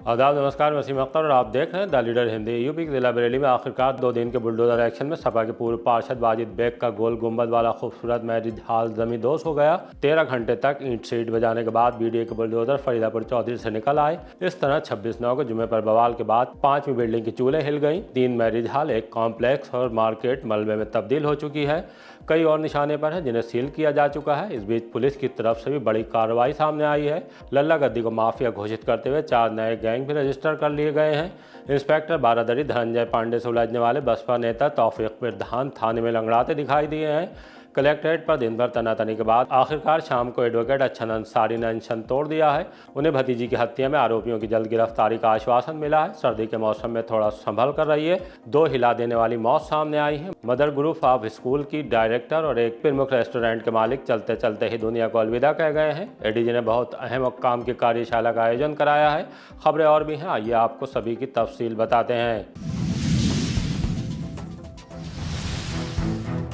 आदाब, नमस्कार। वसीम अख्तर और आप देख रहे हैं द लीडर हिंदी। यूपी के जिला बरेली में आखिरकार 2 दिन के बुलडोजर एक्शन में सपा के पूर्व पार्षद वाजिद बेग का गोल गुंबद वाला खूबसूरत मैरिज हॉल जमींदोज हो गया। 13 घंटे तक ईंट सीट बजाने के बाद बीडीए के बुलडोजर फरीदापुर चौधरी से निकल आए। इस तरह 26/9 को जुमे पर बवाल के बाद 5वीं बिल्डिंग की चूल्हे हिल गई। 3 मैरिज हॉल, एक कॉम्प्लेक्स और मार्केट मलबे में तब्दील हो चुकी है। कई और निशाने पर हैं जिन्हें सील किया जा चुका है। इस बीच पुलिस की तरफ से भी बड़ी कार्रवाई सामने आई है। लल्ला गद्दी को माफिया घोषित करते हुए 4 नए गैंग भी रजिस्टर कर लिए गए हैं। इंस्पेक्टर बारादरी धनंजय पांडे से उलझने वाले बसपा नेता तौफीक बिरधान थाने में लंगड़ाते दिखाई दिए हैं। कलेक्ट्रेट पर दिन भर तनातनी के बाद आखिरकार शाम को एडवोकेट अच्छन अंसारी ने अनशन तोड़ दिया है। उन्हें भतीजी की हत्या में आरोपियों की जल्द गिरफ्तारी का आश्वासन मिला है। सर्दी के मौसम में थोड़ा संभल कर रहिए। 2 हिला देने वाली मौत सामने आई है। मदर ग्रुप ऑफ स्कूल की डायरेक्टर और एक प्रमुख रेस्टोरेंट के मालिक चलते चलते ही दुनिया को अलविदा कह गए हैं। एडीजी ने बहुत अहम और काम की कार्यशाला का आयोजन कराया है। खबरें और भी हैं, आइए आपको सभी की तफसील बताते हैं।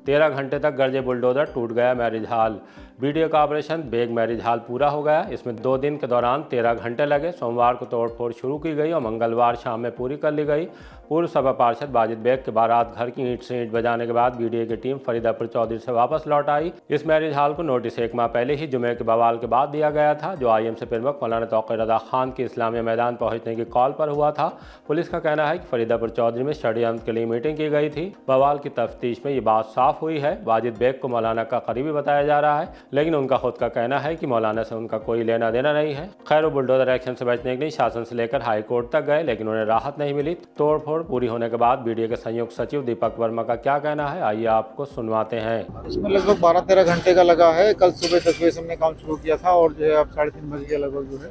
13 घंटे तक गरजे बुलडोजर, टूट गया मैरिज हॉल। बीडीए का ऑपरेशन बेग मैरिज हॉल पूरा हो गया। इसमें 2 दिन के दौरान 13 घंटे लगे। सोमवार को तोड़फोड़ शुरू की गई और मंगलवार शाम में पूरी कर ली गई। पूर्व सपा पार्षद वाजिद बेग के बारात घर की ईंट से ईंट बजाने के बाद बीडीए की टीम फरीदापुर चौधरी से वापस लौट आई। इस मैरिज हॉल को नोटिस 1 माह पहले ही जुमे के बवाल के बाद दिया गया था, जो आईएमसी प्रमुख मौलाना तौक़ीर रज़ा खान की इस्लामिया मैदान पहुंचने की कॉल पर हुआ था। पुलिस का कहना है कि फरीदापुर चौधरी में षड्यंत्र के लिए मीटिंग की गई थी। बवाल की तफ्तीश में ये बात साफ हुई है। वाजिद बेग को मौलाना का करीबी बताया जा रहा है, लेकिन उनका खुद का कहना है कि मौलाना से उनका कोई लेना देना नहीं है। खैर, वो बुलडोजर एक्शन से बचने के लिए शासन से लेकर हाई कोर्ट तक गए, लेकिन उन्हें राहत नहीं मिली। तोड़फोड़ पूरी होने के बाद बीडीए के संयुक्त सचिव दीपक वर्मा का क्या कहना है, आइए आपको सुनवाते हैं। इसमें लगभग 12-13 घंटे का लगा है। कल सुबह 10 बजे से हमने काम शुरू किया था और जो है अब 3:30 बजे के लगभग जो है,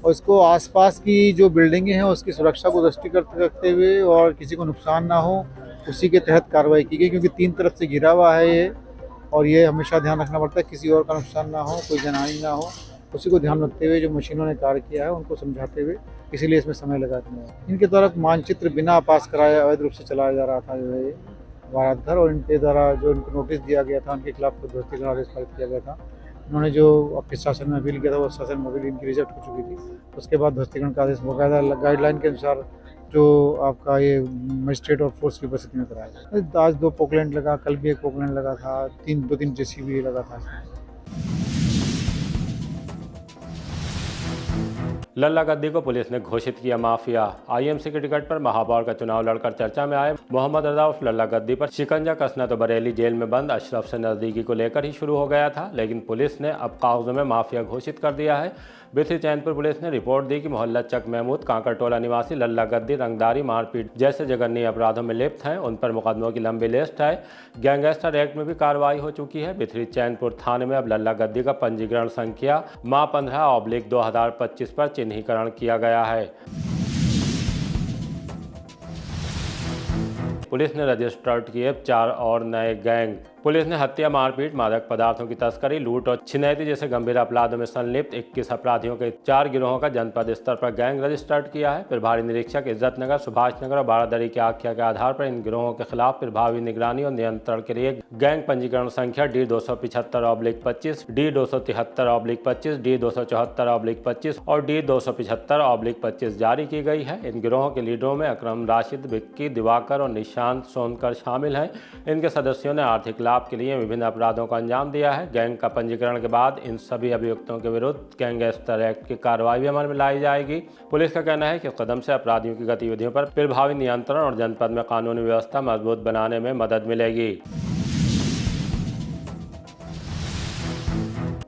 और इसको आसपास की जो बिल्डिंगें हैं उसकी सुरक्षा को दृष्टिगत रखते हुए और किसी को नुकसान ना हो, उसी के तहत कार्रवाई की गई। क्योंकि 3 तरफ से घिरा हुआ है ये, और ये हमेशा ध्यान रखना पड़ता है किसी और का नुकसान ना हो, कोई जनहानि ना हो। उसी को ध्यान रखते हुए जो मशीनों ने कार्य किया है उनको समझाते हुए, इसीलिए इसमें समय लगा था। इनके द्वारा मानचित्र बिना पास कराए अवैध रूप से चलाया जा रहा था जो है बारात घर, और इनके द्वारा जो इनको नोटिस दिया गया था उनके खिलाफ ध्वस्तीकरण आदेश पारित किया गया था। उन्होंने जो प्रशासन में अपील किया था वो शासन में अपील इनकी रिजेक्ट हो चुकी थी। उसके बाद ध्वस्तीकरण का आदेश बाकायदा गाइडलाइन के अनुसार जो आपका ये मजिस्ट्रेट और फोर्स की उपस्थिति में कराया। आज 2 पोकलैंड लगा, कल भी 1 पोकलैंड लगा था, 2-3 जेसीबी लगा था। लल्ला गद्दी को पुलिस ने घोषित किया माफिया। आईएमसी के टिकट पर महापौर का चुनाव लड़कर चर्चा में आए मोहम्मद रजा उर्फ लल्ला गद्दी पर शिकंजा कसना तो बरेली जेल में बंद अशरफ से नजदीकी को लेकर ही शुरू हो गया था, लेकिन पुलिस ने अब कागजों में माफिया घोषित कर दिया है। बिथरी चैनपुर पुलिस ने रिपोर्ट दी कि मोहल्ला चक महमूद कांकरटोला निवासी लल्ला गद्दी रंगदारी, मारपीट जैसे जघन्य अपराधों में लिप्त हैं। उन पर मुकदमों की लंबी लिस्ट है। गैंगस्टर एक्ट में भी कार्रवाई हो चुकी है। बिथरी चैनपुर थाने में अब लल्ला गद्दी का पंजीकरण संख्या माह 15/2025 पर चिन्हीकरण किया गया है। पुलिस ने रजिस्टर्ड किए 4 और नए गैंग। पुलिस ने हत्या, मारपीट, मादक पदार्थों की तस्करी, लूट और छिनैती जैसे गंभीर अपराधों में संलिप्त 21 अपराधियों के 4 गिरोहों का जनपद स्तर पर गैंग रजिस्टर्ड किया है। प्रभारी निरीक्षक इज्जतनगर, सुभाष नगर और बारादरी की आख्या के आधार पर इन गिरोहों के खिलाफ प्रभावी निगरानी और नियंत्रण के लिए गैंग पंजीकरण संख्या D275/25, D273/25, D274/25 और D275/25 जारी की गई है। इन गिरोहों के लीडरों में अकरम, राशिद, विक्की, दिवाकर और निशांत सोनकर शामिल हैं। इनके सदस्यों ने आर्थिक लाभ के लिए विभिन्न अपराधों को अंजाम दिया है। गैंग का पंजीकरण के बाद इन सभी अभियुक्तों के विरुद्ध गैंगस्टर एक्ट की कार्रवाई भी अमल में लाई जाएगी। पुलिस का कहना है कि इस कदम से अपराधियों की गतिविधियों पर प्रभावी नियंत्रण और जनपद में कानूनी व्यवस्था मजबूत बनाने में मदद मिलेगी।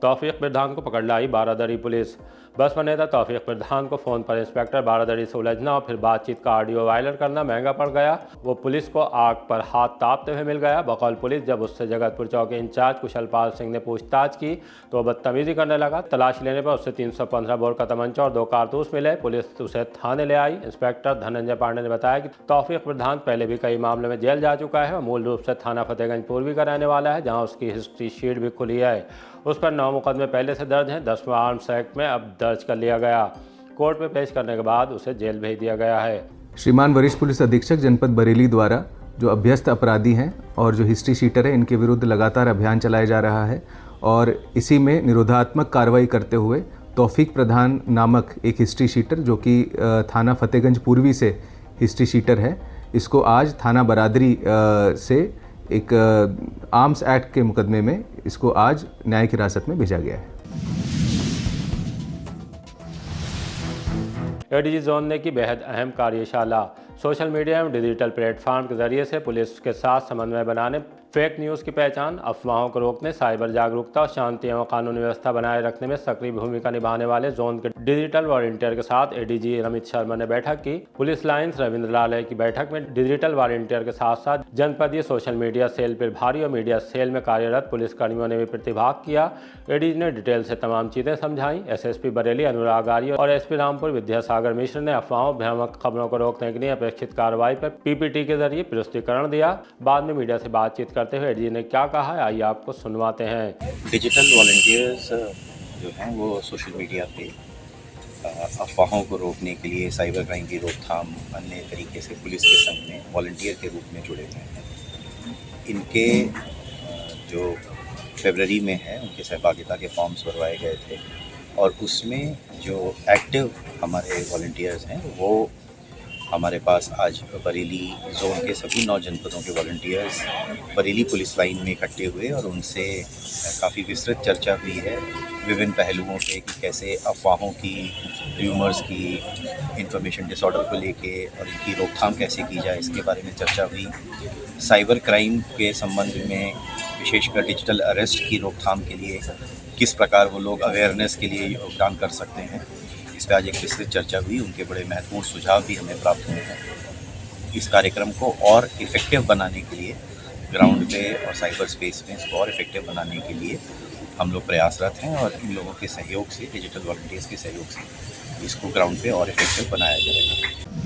तौफीक बिरधान को पकड़ लाई बारादरी पुलिस। बसपा नेता तौफीक बिरधान को फोन पर इंस्पेक्टर बारादरी से उलझना और फिर बातचीत का ऑडियो वायरल करना महंगा पड़ गया। वो पुलिस को आग पर हाथ तापते हुए मिल गया। बकौल पुलिस जब उससे जगतपुर चौकी इंचार्ज कुशलपाल सिंह ने पूछताछ की तो वो बदतमीजी करने लगा। तलाशी लेने पर उससे 315 बोर का तमंचा और 2 कारतूस मिले। पुलिस उसे थाने ले आई। इंस्पेक्टर धनंजय पांडे ने बताया कि तौफीक बिरधान पहले भी कई मामलों में जेल जा चुका है और मूल रूप से थाना फतेहगंज पूर्वी का रहने वाला है, जहाँ उसकी हिस्ट्री शीट भी खुली है। उस पर 9 मुकदमे पहले से दर्ज हैं। 10वां आर्म्स एक्ट में अब दर्ज कर लिया गया। कोर्ट में पेश करने के बाद उसे जेल भेज दिया गया है। श्रीमान वरिष्ठ पुलिस अधीक्षक जनपद बरेली द्वारा जो अभ्यस्त अपराधी हैं और जो हिस्ट्री शीटर है, इनके विरुद्ध लगातार अभियान चलाया जा रहा है और इसी में निरोधात्मक कार्रवाई करते हुए तौफीक प्रधान नामक एक हिस्ट्री शीटर जो कि थाना फतेहगंज पूर्वी से हिस्ट्री शीटर है, इसको आज थाना बरादरी से एक आर्म्स एक्ट के मुकदमे में इसको आज न्यायिक हिरासत में भेजा गया है। एडीजी जोन ने की बेहद अहम कार्यशाला। सोशल मीडिया एवं डिजिटल प्लेटफॉर्म के जरिए से पुलिस के साथ समन्वय बनाने, फेक न्यूज़ की पहचान, अफवाहों को रोकने, साइबर जागरूकता और शांति एवं कानून व्यवस्था बनाए रखने में सक्रिय भूमिका निभाने वाले जोन के डिजिटल वॉलंटियर के साथ एडीजी रमित शर्मा ने बैठक की। पुलिस लाइन्स रविंद्रालय की बैठक में डिजिटल वॉलंटियर के साथ साथ जनपदीय सोशल मीडिया सेल प्रभारी और मीडिया सेल में कार्यरत पुलिसकर्मियों ने भी प्रतिभाग किया। एडीजी ने डिटेल से तमाम चीजें समझाई। एसएसपी बरेली अनुराग आर्य और एसपी रामपुर विद्यासागर मिश्र ने अफवाहों, भ्रामक खबरों को रोकने के लिए अपेक्षित कार्रवाई पर पीपीटी के जरिए प्रस्तुतिकरण दिया। बाद में मीडिया से बातचीत करते हुए एडीजी ने क्या कहा, आइए आपको सुनवाते हैं। डिजिटल वॉलंटियर्स जो हैं वो सोशल मीडिया पे अफवाहों को रोकने के लिए, साइबर क्राइम की रोकथाम, अन्य तरीके से पुलिस के संग में वॉलंटियर के रूप में जुड़े हुए हैं। इनके जो फरवरी में है उनके सहभागिता के फॉर्म्स भरवाए गए थे और उसमें जो एक्टिव हमारे वॉलंटियर्स हैं वो हमारे पास आज बरेली जोन के सभी 9 जनपदों के वॉलंटियर्स बरेली पुलिस लाइन में इकट्ठे हुए और उनसे काफ़ी विस्तृत चर्चा हुई है विभिन्न पहलुओं पे कि कैसे अफवाहों की, र्यूमर्स की, इंफॉर्मेशन डिसऑर्डर को लेके और इनकी रोकथाम कैसे की जाए, इसके बारे में चर्चा हुई। साइबर क्राइम के संबंध में विशेषकर डिजिटल अरेस्ट की रोकथाम के लिए किस प्रकार वो लोग अवेयरनेस के लिए योगदान कर सकते हैं, इस पर आज एक विस्तृत चर्चा हुई। उनके बड़े महत्वपूर्ण सुझाव भी हमें प्राप्त हुए हैं। इस कार्यक्रम को और इफ़ेक्टिव बनाने के लिए ग्राउंड पे और साइबर स्पेस में इसको और इफ़ेक्टिव बनाने के लिए हम लोग प्रयासरत हैं और इन लोगों के सहयोग से, डिजिटल वॉलंटियर्स के सहयोग से इसको ग्राउंड पे और इफ़ेक्टिव बनाया जाएगा।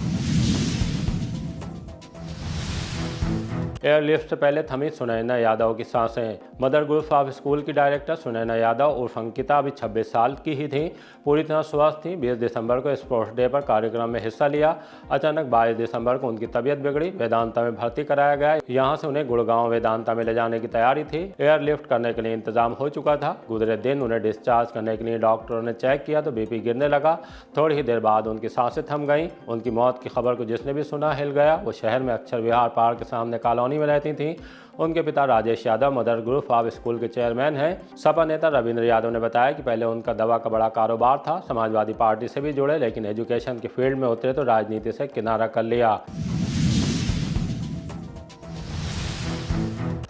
एयरलिफ्ट से पहले थमी सुनैना यादव की सांसें। मदर ग्रुप ऑफ स्कूल की डायरेक्टर सुनैना यादव उर्फ अंकिता अभी 26 साल की ही थी, पूरी तरह स्वस्थ थी। 20 दिसंबर को स्पोर्ट्स डे पर कार्यक्रम में हिस्सा लिया। अचानक 22 दिसंबर को उनकी तबीयत बिगड़ी, वेदांता में भर्ती कराया गया। यहाँ से उन्हें गुड़गांव वेदांता में ले जाने की तैयारी थी। एयरलिफ्ट करने के लिए इंतजाम हो चुका था। गुजरे दिन उन्हें डिस्चार्ज करने के लिए डॉक्टरों ने चेक किया तो बीपी गिरने लगा। थोड़ी ही देर बाद उनकी सांसें थम गईं। उनकी मौत की खबर को जिसने भी सुना हिल गया। वो शहर में अक्षर विहार पार्क के सामने कॉलोनी में रहती थी। उनके पिता Rajesh Yadav mother group of school के चेयरमैन हैं। सपा नेता रविंद्र यादव ने बताया कि पहले उनका दवा का बड़ा कारोबार था, समाजवादी पार्टी से भी जुड़े, लेकिन एजुकेशन के फील्ड में उतरे तो राजनीति से किनारा कर लिया।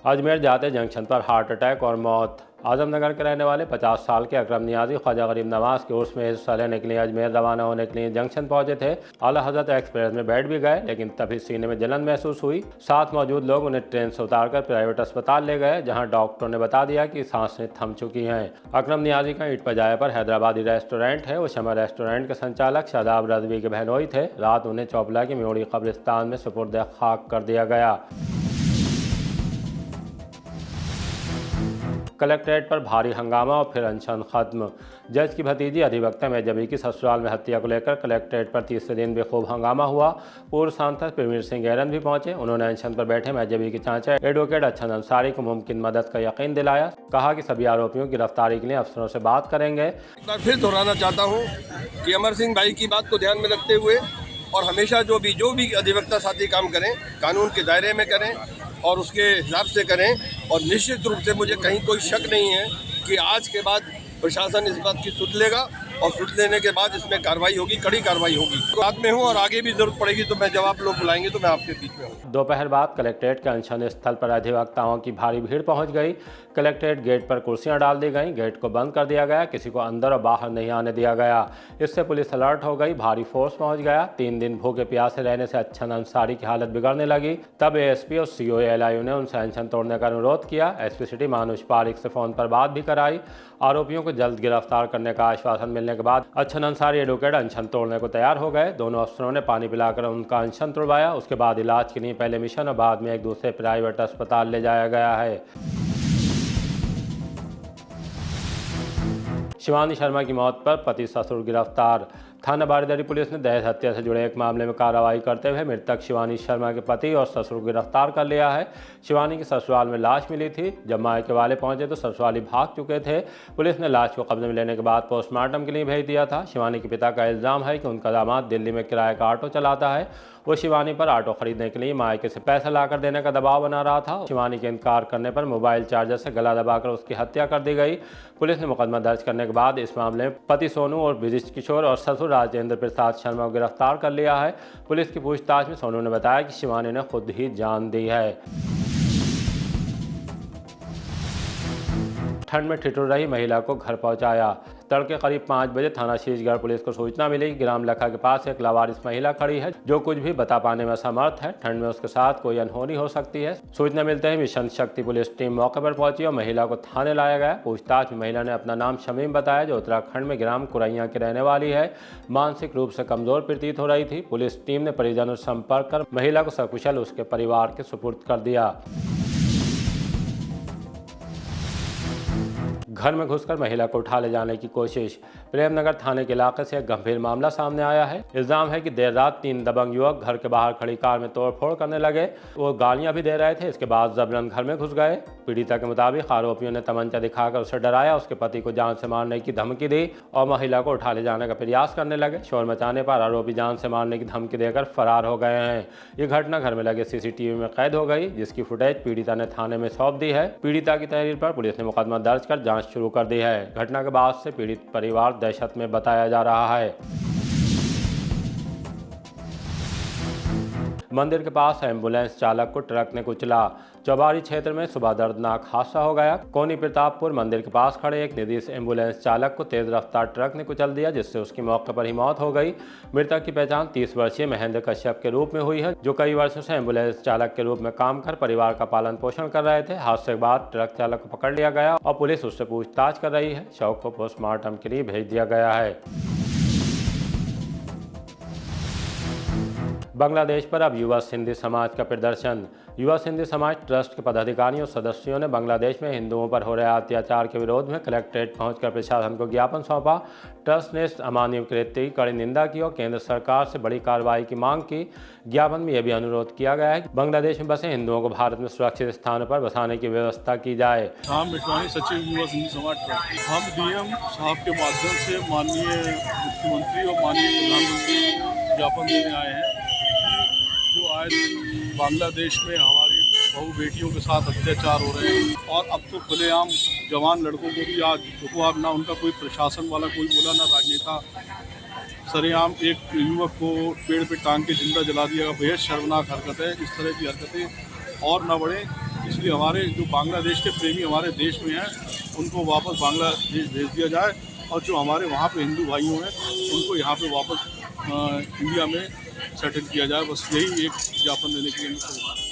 अजमेर जाते जंक्शन पर हार्ट अटैक और मौत। आजमनगर के रहने वाले 50 साल के अकरम नियाजी ख्वाजा गरीब नवाज के उर्स में हिस्सा लेने के लिए अजमेर रवाना होने के लिए जंक्शन पहुंचे थे। आला हजरत एक्सप्रेस में बैठ भी गए, लेकिन तभी सीने में जलन महसूस हुई। साथ मौजूद लोग उन्हें ट्रेन से उतारकर प्राइवेट अस्पताल ले गए, जहां डॉक्टरों ने बता दिया कि सांसें थम चुकी हैं। अकरम नियाजी का ईंट पजाया पर हैदराबादी रेस्टोरेंट है। वो शमा रेस्टोरेंट के संचालक शादाब रजवी के बहनोई थे। रात उन्हें चौपला की म्योड़ी कब्रिस्तान में सुपुर्द खाक कर दिया गया। कलेक्ट्रेट पर भारी हंगामा और फिर अनशन खत्म। जज की भतीजी अधिवक्ता मेजबी की ससुराल में हत्या को लेकर कलेक्ट्रेट पर तीसरे दिन भी खूब हंगामा हुआ। पूर्व सांसद प्रवीण सिंह ऐरन भी पहुंचे। उन्होंने अनशन पर बैठे मेजबी के चाचा एडवोकेट अच्छन अंसारी को मुमकिन मदद का यकीन दिलाया। कहा कि सभी आरोपियों की गिरफ्तारी के लिए अफसरों से बात करेंगे। एक बार फिर दोहराना चाहता हूँ कि अमर सिंह भाई की बात को ध्यान में रखते हुए और हमेशा जो भी अधिवक्ता साथी काम करें, कानून के दायरे में करें और उसके हिसाब से करें। और निश्चित रूप से मुझे कहीं कोई शक नहीं है कि आज के बाद प्रशासन इस बात की सुध लेगा और सुध लेने के बाद इसमें कार्रवाई होगी, कड़ी कार्रवाई होगी। साथ में हूँ और आगे भी जरूरत पड़ेगी तो मैं, जब आप लोग बुलाएंगे तो मैं आपके बीच में हूँ। दोपहर बाद कलेक्ट्रेट के अनशन स्थल पर अधिवक्ताओं की भारी भीड़ पहुंच गई। कलेक्ट्रेट गेट पर कुर्सियां डाल दी गईं, गेट को बंद कर दिया गया, किसी को अंदर और बाहर नहीं आने दिया गया। इससे पुलिस अलर्ट हो गई, भारी फोर्स पहुंच गया। 3 दिन भूखे प्यासे रहने से अच्छन अंसारी की हालत बिगड़ने लगी। तब एएसपी और सीओएलआईयू ने उनसे अनशन तोड़ने का अनुरोध किया। एसपी सिटी मानुष पारिक से फोन पर बात भी कराई। आरोपियों को जल्द गिरफ्तार करने का आश्वासन मिलने के बाद अच्छन अंसारी एडवोकेट अनशन तोड़ने को तैयार हो गए। दोनों अफसरों ने पानी पिलाकर उनका अनशन तोड़वाया। उसके बाद इलाज के लिए पहले मिशन और बाद में एक दूसरे प्राइवेट अस्पताल ले जाया गया है। शिवानी शर्मा की मौत पर पति ससुर गिरफ्तार। थाना बारीदरी पुलिस ने दहेज हत्या से जुड़े एक मामले में कार्रवाई करते हुए मृतक शिवानी शर्मा के पति और ससुर को गिरफ्तार कर लिया है। शिवानी के ससुराल में लाश मिली थी। जब मायके वाले पहुंचे तो ससुराली भाग चुके थे। पुलिस ने लाश को कब्जे में लेने के बाद पोस्टमार्टम के लिए भेज दिया था। शिवानी के पिता का इल्जाम है कि उनका दामाद दिल्ली में किराए का ऑटो चलाता है। वो शिवानी पर ऑटो खरीदने के लिए मायके से पैसा लाकर देने का दबाव बना रहा था। शिवानी के इनकार करने पर मोबाइल चार्जर से गला दबाकर उसकी हत्या कर दी गई। पुलिस ने मुकदमा दर्ज करने के बाद इस मामले में पति सोनू और ब्रिज किशोर और ससुर राजेंद्र प्रसाद शर्मा को गिरफ्तार कर लिया है। पुलिस की पूछताछ में सोनू ने बताया कि शिवानी ने खुद ही जान दी है। ठंड में ठिठुर रही महिला को घर पहुंचाया। तड़के करीब 5 बजे थाना शीशगढ़ पुलिस को सूचना मिली कि ग्राम लखा के पास एक लावारिस महिला खड़ी है जो कुछ भी बता पाने में असमर्थ है। ठंड में उसके साथ कोई अनहोनी हो सकती है। सूचना मिलते ही मिशन शक्ति पुलिस टीम मौके पर पहुंची और महिला को थाने लाया गया। पूछताछ में महिला ने अपना नाम शमीम बताया, जो उत्तराखंड में ग्राम कुरैया की रहने वाली है। मानसिक रूप से कमजोर प्रतीत हो रही थी। पुलिस टीम ने परिजनों से संपर्क कर महिला को सकुशल उसके परिवार के सुपुर्द कर दिया। घर में घुसकर महिला को उठा ले जाने की कोशिश। प्रेमनगर थाने के इलाके से एक गंभीर मामला सामने आया है। इल्जाम है कि देर रात 3 दबंग युवक घर के बाहर खड़ी कार में तोड़फोड़ करने लगे। वो गालियां भी दे रहे थे। इसके बाद जबरन घर में घुस गए। पीड़िता के मुताबिक आरोपियों ने तमंचा दिखाकर उसे डराया, उसके पति को जान से मारने की धमकी दी और महिला को उठा ले जाने का प्रयास करने लगे। शोर मचाने पर आरोपी जान से मारने की धमकी देकर फरार हो गए हैं। ये घटना घर में लगे सीसीटीवी में कैद हो गई, जिसकी फुटेज पीड़िता ने थाने में सौंप दी है। पीड़िता की तहरीर पर पुलिस ने मुकदमा दर्ज कर जांच शुरू कर दी है। घटना के बाद से पीड़ित परिवार दहशत में बताया जा रहा है। मंदिर के पास एम्बुलेंस चालक को ट्रक ने कुचला। चौबारी क्षेत्र में सुबह दर्दनाक हादसा हो गया। कोनी प्रतापपुर मंदिर के पास खड़े एक निजी एम्बुलेंस चालक को तेज रफ्तार ट्रक ने कुचल दिया, जिससे उसकी मौके पर ही मौत हो गई। मृतक की पहचान 30 वर्षीय महेंद्र कश्यप के रूप में हुई है, जो कई वर्षों से एम्बुलेंस चालक के रूप में काम कर परिवार का पालन पोषण कर रहे थे। हादसे के बाद ट्रक चालक को पकड़ लिया गया और पुलिस उससे पूछताछ कर रही है। शव को पोस्टमार्टम के लिए भेज दिया गया है। बांग्लादेश पर अब युवा सिंधी समाज का प्रदर्शन। युवा सिंधी समाज ट्रस्ट के पदाधिकारियों और सदस्यों ने बांग्लादेश में हिंदुओं पर हो रहे अत्याचार के विरोध में कलेक्ट्रेट पहुंचकर प्रशासन को ज्ञापन सौंपा। ट्रस्ट ने इस अमानवीय कृत्य की कड़ी निंदा की और केंद्र सरकार से बड़ी कार्रवाई की मांग की। ज्ञापन में यह भी अनुरोध किया गया है कि बांग्लादेश में बसे हिंदुओं को भारत में सुरक्षित स्थानों पर बसाने की व्यवस्था की जाए। हम मिठवानी सचिव युवा सिंधी समाज ट्रस्ट, हम डीएम साहब के माध्यम से माननीय मुख्यमंत्री और माननीय प्रधानमंत्री ज्ञापन देने आए हैं। जो आज बांग्लादेश में हमारी बहू बेटियों के साथ अत्याचार हो रहे हैं और अब तो खुलेआम जवान लड़कों को भी आज देखो, ना उनका कोई प्रशासन वाला कोई बोला, ना राजनेता। सरेआम एक युवक को पेड़ पे टांग के जिंदा जला दिया। बेहद शर्मनाक हरकत है। इस तरह की हरकतें और न बढ़े, इसलिए हमारे जो बांग्लादेश के प्रेमी हमारे देश में हैं उनको वापस बांग्लादेश भेज दिया जाए और जो हमारे वहाँ पे हिंदू भाइयों हैं उनको यहाँ पे वापस इंडिया में सेटल किया जाए। बस यही एक ज्ञापन देने के लिए।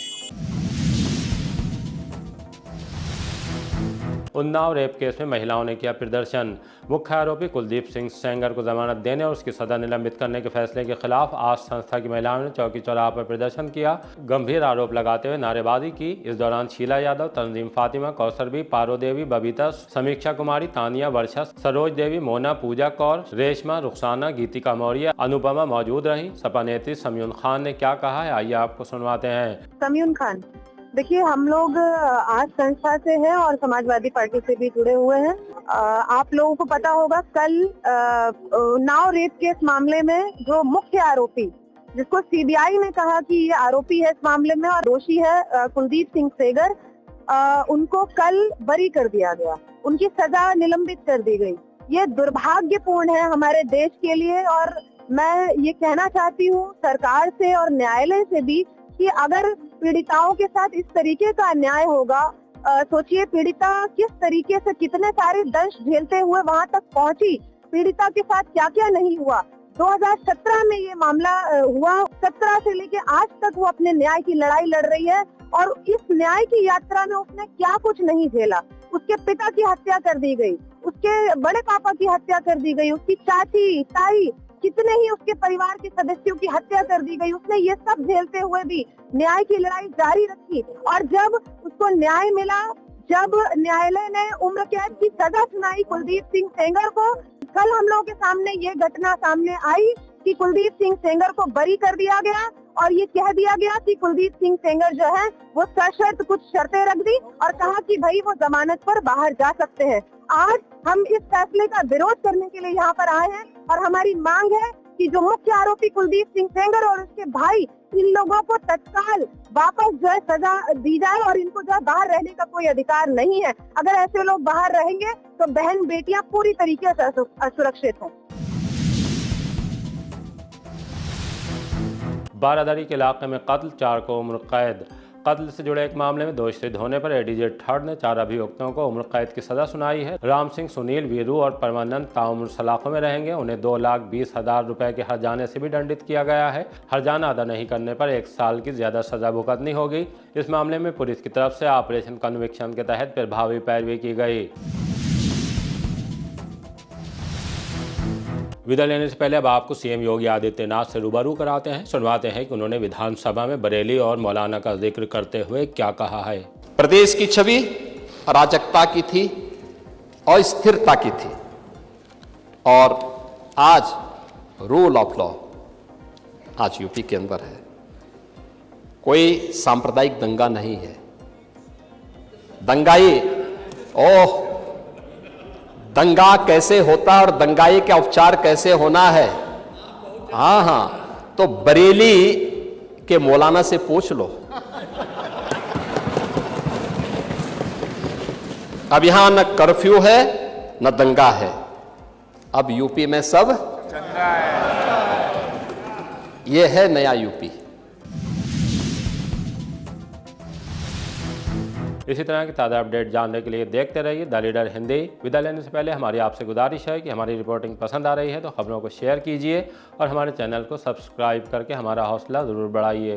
उन्नाव रेप केस में महिलाओं ने किया प्रदर्शन। मुख्य आरोपी कुलदीप सिंह सेंगर को जमानत देने और उसकी सजा निलंबित करने के फैसले के खिलाफ आज संस्था की महिलाओं ने चौकी चौराहा पर प्रदर्शन किया। गंभीर आरोप लगाते हुए नारेबाजी की। इस दौरान शीला यादव, तंजीम फातिमा, कौसर बी, पारो देवी, बबीता, समीक्षा कुमारी, तानिया, वर्षा, सरोज देवी, मोना, पूजा कौर, रेशमा, रुखसाना, गीतिका मौर्य, अनुपमा मौजूद रही। सपा नेत्री समयून खान ने क्या कहा है, आइए आपको सुनवाते हैं। समयून खान, देखिए, हम लोग आज संस्था से हैं और समाजवादी पार्टी से भी जुड़े हुए हैं। आप लोगों को पता होगा, कल उन्नाव रेप केस मामले में जो मुख्य आरोपी, जिसको सीबीआई ने कहा कि ये आरोपी है इस मामले में और दोषी है कुलदीप सिंह सेंगर, उनको कल बरी कर दिया गया। उनकी सजा निलंबित कर दी गई। ये दुर्भाग्यपूर्ण है हमारे देश के लिए और मैं ये कहना चाहती हूँ सरकार से और न्यायालय से भी कि अगर पीड़िताओं के साथ इस तरीके का अन्याय होगा, सोचिए पीड़िता किस तरीके से कितने सारे दंश झेलते हुए वहां तक पहुंची, पीड़िता के साथ क्या क्या नहीं हुआ। 2017 में ये मामला हुआ, 17 से लेके आज तक वो अपने न्याय की लड़ाई लड़ रही है और इस न्याय की यात्रा में उसने क्या कुछ नहीं झेला। उसके पिता की हत्या कर दी गई, उसके बड़े पापा की हत्या कर दी गई, उसकी चाची, ताई, कितने ही उसके परिवार के सदस्यों की हत्या कर दी गई। उसने ये सब झेलते हुए भी न्याय की लड़ाई जारी रखी और जब उसको न्याय मिला, जब न्यायालय ने उम्र कैद की सजा सुनाई कुलदीप सिंह सेंगर को, कल हम लोगों के सामने ये घटना सामने आई कि कुलदीप सिंह सेंगर को बरी कर दिया गया और ये कह दिया गया कि कुलदीप सिंह सेंगर जो है वो सशर्त कुछ शर्तें रख दी और कहा कि भाई वो जमानत पर बाहर जा सकते हैं। आज हम इस फैसले का विरोध करने के लिए यहाँ पर आए हैं और हमारी मांग है कि जो मुख्य आरोपी कुलदीप सिंह सेंगर और उसके भाई, इन लोगों को तत्काल वापस जो है सजा दी जाए और इनको जो है बाहर रहने का कोई अधिकार नहीं है। अगर ऐसे लोग बाहर रहेंगे तो बहन बेटियां पूरी तरीके से असुरक्षित हैं। बारादरी के इलाके में कत्ल, 4 को उम्र कैद। कत्ल से जुड़े एक मामले में दोषी सिद्ध होने पर एडीजे थर्ड ने 4 अभियुक्तों को उम्र कैद की सजा सुनाई है। राम सिंह, सुनील, वीरू और परमानंद ताउम्र सलाखों में रहेंगे। उन्हें 2,20,000 रुपए के हर्जाने से भी दंडित किया गया है। हर्जाना अदा नहीं करने पर 1 साल की ज्यादा सजा भुगतनी होगी। इस मामले में पुलिस की तरफ से ऑपरेशन कन्विक्शन के तहत प्रभावी पैरवी की गई। विदा लेने से पहले अब आपको सीएम योगी आदित्यनाथ से रूबरू कराते हैं। सुनवाते हैं कि उन्होंने विधानसभा में बरेली और मौलाना का जिक्र करते हुए क्या कहा है। प्रदेश की छवि अराजकता की थी और स्थिरता की थी और आज रूल ऑफ लॉ आज यूपी के अंदर है। कोई सांप्रदायिक दंगा नहीं है। दंगाई दंगा कैसे होता और दंगाई का उपचार कैसे होना है, हाँ, तो बरेली के मौलाना से पूछ लो। अब यहां न कर्फ्यू है न दंगा है, अब यूपी में सब चंगा है। ये है नया यूपी। इसी तरह की ताज़ा अपडेट जानने के लिए देखते रहिए द लीडर हिंदी। विदा लेने से पहले हमारी आपसे गुजारिश है कि हमारी रिपोर्टिंग पसंद आ रही है तो खबरों को शेयर कीजिए और हमारे चैनल को सब्सक्राइब करके हमारा हौसला ज़रूर बढ़ाइए।